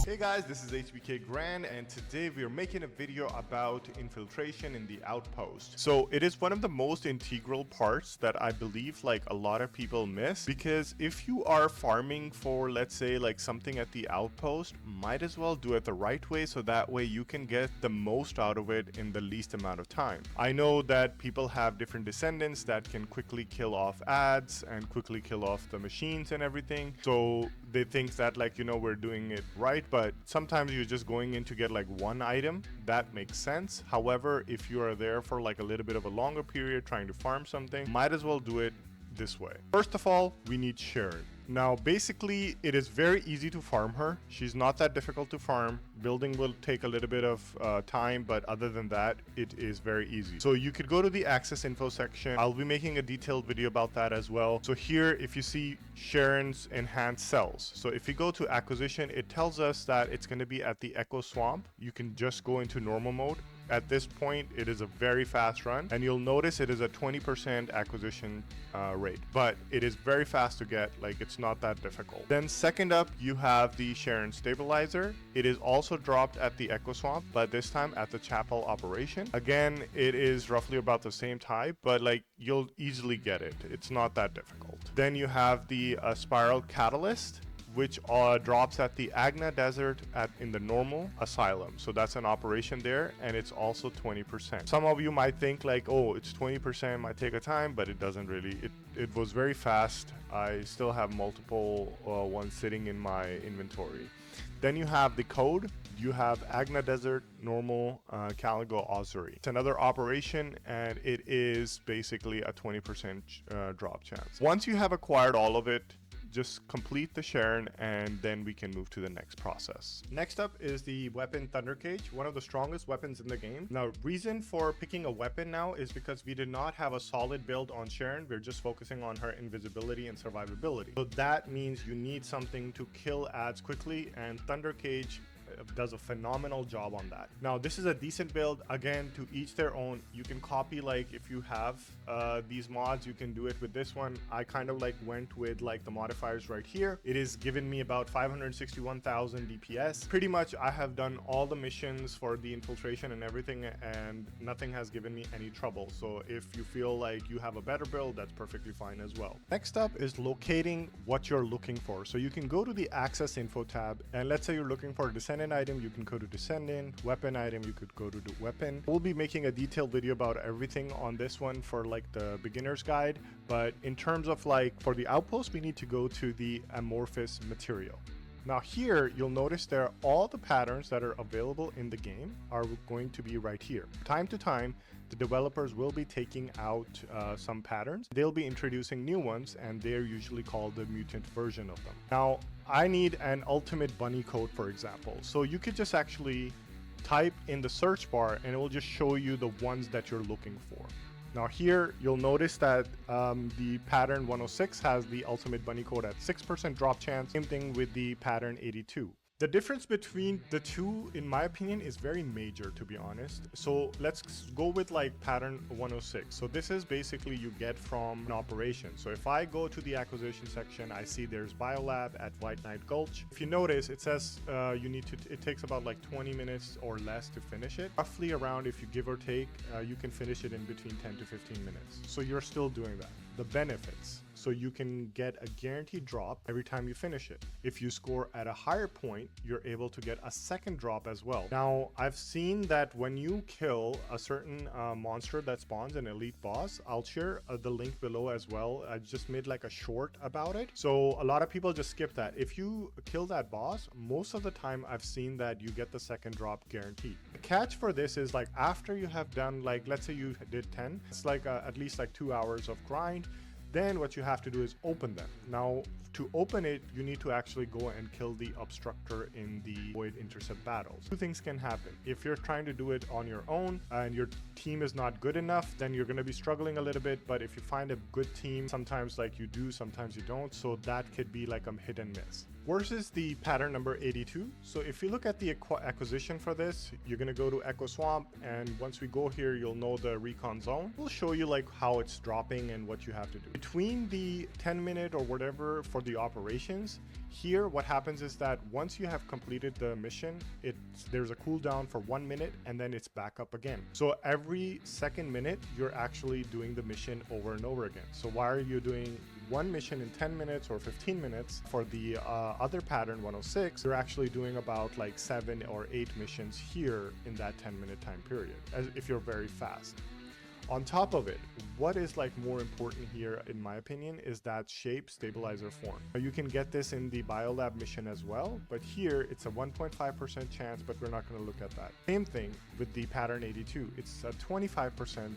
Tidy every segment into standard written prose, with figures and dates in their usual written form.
Hey guys, this is Hbkgrand and today we are making a video about infiltration in the Outpost. So it is one of the most integral parts that I believe like a lot of people miss, because if you are farming for, let's say, like something at the Outpost, might as well do it the right way so that way you can get the most out of it in the least amount of time. I know that people have different descendants that can quickly kill off ads and quickly kill off the machines and everything, so they think that, like, you know, we're doing it right, but sometimes you're just going in to get like one item. That makes sense. However, if you are there for like a little bit of a longer period trying to farm something, might as well do it this way. First of all, we need Sharen. Now basically it is very easy to farm her. She's not that difficult to farm. Building will take a little bit of time, but other than that it is very easy. So you could go to the access info section. I'll be making a detailed video about that as well. So here, if you see Sharen's enhanced cells, so if you go to acquisition, it tells us that it's going to be at the Echo Swamp. You can just go into normal mode. At this point, it is a very fast run, and you'll notice it is a 20% acquisition rate, but it is very fast to get. Like, it's not that difficult. Then second up, you have the Sharen Stabilizer. It is also dropped at the Echo Swamp, but this time at the Chapel Operation. Again, it is roughly about the same type, but like, you'll easily get it. It's not that difficult. Then you have the Spiral Catalyst, which drops at the Agna Desert in the normal asylum. So that's an operation there, and it's also 20%. Some of you might think like, oh, it's 20%, might take a time, but it doesn't really. It was very fast. I still have multiple ones sitting in my inventory. Then you have the code. You have Agna Desert, normal, Caligo Ossuary. It's another operation, and it is basically a 20% drop chance. Once you have acquired all of it, just complete the Sharen, and then we can move to the next process. Next up is the weapon Thunder Cage, one of the strongest weapons in the game. Now, reason for picking a weapon now is because we did not have a solid build on Sharen. We're just focusing on her invisibility and survivability. So that means you need something to kill ads quickly, and Thunder Cage does a phenomenal job on that. Now, this is a decent build. Again, to each their own. You can copy, like, if you have these mods, you can do it with this one. I kind of like went with like the modifiers right here. It is giving me about 561,000 DPS. Pretty much I have done all the missions for the infiltration and everything, and nothing has given me any trouble. So if you feel like you have a better build, that's perfectly fine as well. Next up is locating what you're looking for. So you can go to the access info tab, and let's say you're looking for a descendant item, you can go to descendant. Weapon item, you could go to the weapon. We'll be making a detailed video about everything on this one for like the beginner's guide, but in terms of like for the Outpost, we need to go to the Amorphous material. Now here, you'll notice there all the patterns that are available in the game are going to be right here. Time to time, the developers will be taking out some patterns. They'll be introducing new ones, and they're usually called the mutant version of them. Now, I need an ultimate bunny code, for example. So you could just actually type in the search bar, and it will just show you the ones that you're looking for. Now here, you'll notice that the pattern 106 has the ultimate bunny code at 6% drop chance. Same thing with the pattern 82. The difference between the two, in my opinion, is very major, to be honest. So let's go with like pattern 106. So this is basically you get from an operation. So if I go to the acquisition section, I see there's Biolab at White Knight Gulch. If you notice, it says it takes about like 20 minutes or less to finish it. Roughly around, if you give or take, you can finish it in between 10 to 15 minutes. So you're still doing that. The benefits. So you can get a guaranteed drop every time you finish it. If you score at a higher point, you're able to get a second drop as well. Now, I've seen that when you kill a certain monster that spawns an elite boss, I'll share the link below as well. I just made like a short about it. So a lot of people just skip that. If you kill that boss, most of the time I've seen that you get the second drop guaranteed. The catch for this is like after you have done, like, let's say you did 10, it's like at least like 2 hours of grind. Then what you have to do is open them. Now, to open it, you need to actually go and kill the obstructor in the void intercept battles. Two things can happen. If you're trying to do it on your own and your team is not good enough, then you're going to be struggling a little bit. But if you find a good team, sometimes like you do, sometimes you don't. So that could be like a hit and miss. versus the pattern number 82. So if you look at the acquisition for this, you're going to go to Echo Swamp, and once we go here, you'll know the recon zone. We'll show you like how it's dropping and what you have to do. Between the 10-minute or whatever for the operations, here what happens is that once you have completed the mission, there's a cooldown for 1 minute and then it's back up again. So every second minute, you're actually doing the mission over and over again. So why are you doing one mission in 10 minutes or 15 minutes? For the other pattern 106, you're actually doing about like 7 or 8 missions here in that 10-minute time period, as if you're very fast. On top of it, what is like more important here, in my opinion, is that shape stabilizer form. You can get this in the biolab mission as well, but here it's a 1.5% chance, but we're not going to look at that. Same thing with the pattern 82. It's a 25%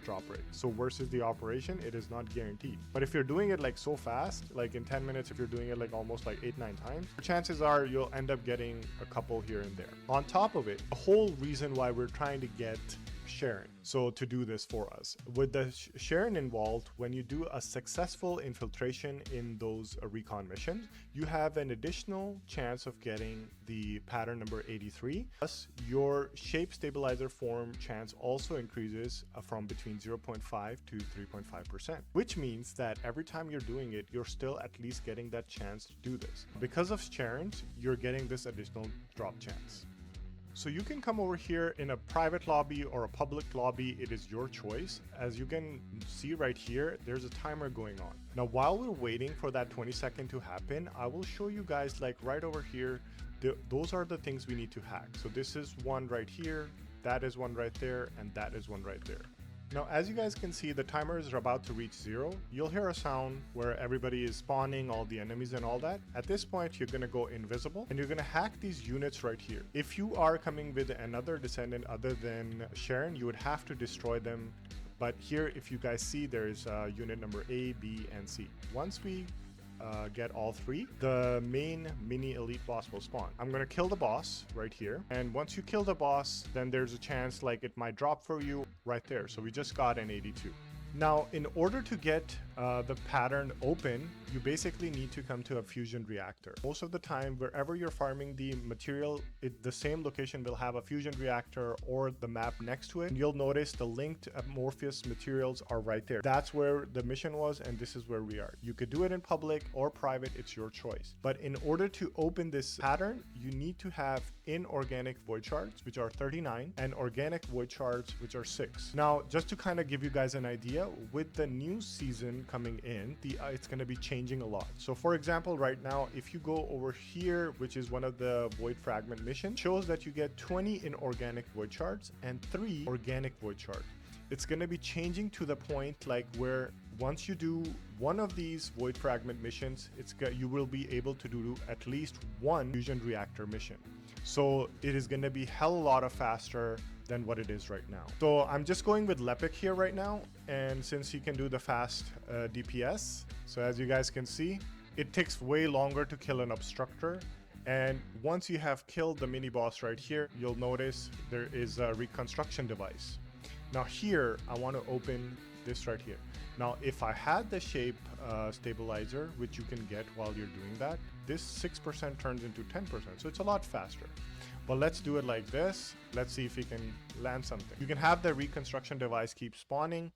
drop rate. So versus the operation, it is not guaranteed. But if you're doing it like so fast, like in 10 minutes, if you're doing it like almost like 8-9 times, chances are you'll end up getting a couple here and there. On top of it, the whole reason why we're trying to get Sharen, so to do this for us, with the Sharen involved, when you do a successful infiltration in those recon missions, you have an additional chance of getting the pattern number 83. Plus, your shape stabilizer form chance also increases from between 0.5 to 3.5%, which means that every time you're doing it, you're still at least getting that chance to do this. Because of Sharen's, you're getting this additional drop chance. So you can come over here in a private lobby or a public lobby. It is your choice. As you can see right here, there's a timer going on. Now, while we're waiting for that 20-second to happen, I will show you guys like right over here, those are the things we need to hack. So this is one right here, that is one right there, and that is one right there. Now, as you guys can see, the timer is about to reach 0. You'll hear a sound where everybody is spawning, all the enemies and all that. At this point, you're going to go invisible and you're going to hack these units right here. If you are coming with another descendant other than Sharen, you would have to destroy them. But here, if you guys see, there's unit number A, B, and C. Once we get all 3, the main mini elite boss will spawn. I'm gonna kill the boss right here, and once you kill the boss, then there's a chance like it might drop for you right there. So we just got an 82. Now, in order to get the pattern open, you basically need to come to a fusion reactor. Most of the time, wherever you're farming the material, the same location will have a fusion reactor or the map next to it. And you'll notice the linked Amorphous materials are right there. That's where the mission was, and this is where we are. You could do it in public or private, it's your choice. But in order to open this pattern, you need to have inorganic void shards, which are 39, and organic void shards, which are 6. Now, just to kind of give you guys an idea, with the new season coming in, it's going to be changing a lot. So for example, right now, if you go over here, which is one of the void fragment missions, shows that you get 20 inorganic void shards and 3 organic void shards. It's going to be changing to the point like where once you do one of these void fragment missions, you will be able to do at least one fusion reactor mission. So it is going to be hell a lot of faster than what it is right now. So I'm just going with Lepic here right now, and since he can do the fast DPS, so as you guys can see, it takes way longer to kill an obstructor. And once you have killed the mini boss right here, you'll notice there is a reconstruction device. Now here, I want to open this right here. Now, if I had the shape stabilizer, which you can get while you're doing that, this 6% turns into 10%, so it's a lot faster. But let's do it like this. Let's see if we can land something. You can have the reconstruction device keep spawning,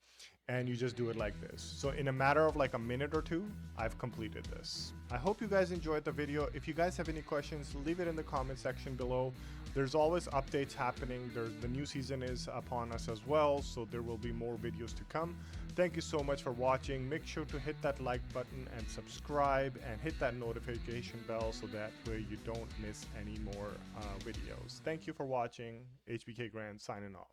and you just do it like this. So in a matter of like a minute or 2, I've completed this. I hope you guys enjoyed the video. If you guys have any questions, leave it in the comment section below. There's always updates happening. The new season is upon us as well, so there will be more videos to come. Thank you so much for watching. Make sure to hit that like button and subscribe and hit that notification bell so that way you don't miss any more videos. Thank you for watching. Hbkgrand signing off.